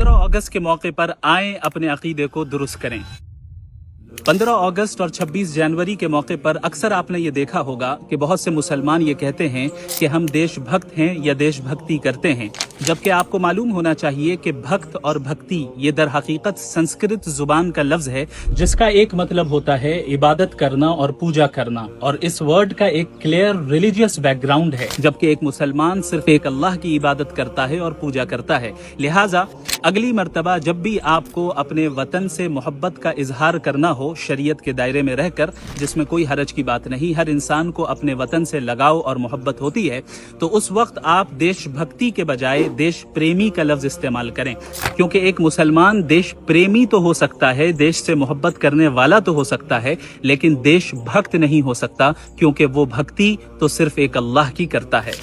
15 अगस्त के मौके पर आए अपने अकीदे को दुरुस्त करें। 15 अगस्त और 26 जनवरी के मौके पर अक्सर आपने ये देखा होगा कि बहुत से मुसलमान ये कहते हैं कि हम देशभक्त हैं या देशभक्ति करते हैं, जबकि आपको मालूम होना चाहिए कि भक्त और भक्ति ये दर हकीकत संस्कृत जुबान का लफ्ज है जिसका एक मतलब होता है इबादत करना और पूजा करना, और इस वर्ड का एक क्लियर रिलीजियस बैकग्राउंड है, जबकि एक मुसलमान सिर्फ एक अल्लाह की इबादत करता है और पूजा करता है। लिहाजा अगली मर्तबा जब भी आपको अपने वतन से मोहब्बत का इजहार करना हो शरीयत के दायरे में रहकर, जिसमें कोई हरज की बात नहीं, हर इंसान को अपने वतन से लगाव और मोहब्बत होती है, तो उस वक्त आप देशभक्ति के बजाय देश प्रेमी का लफ्ज इस्तेमाल करें, क्योंकि एक मुसलमान देश प्रेमी तो हो सकता है, देश से मोहब्बत करने वाला तो हो सकता है, लेकिन देशभक्त नहीं हो सकता, क्योंकि वो भक्ति तो सिर्फ एक अल्लाह की करता है।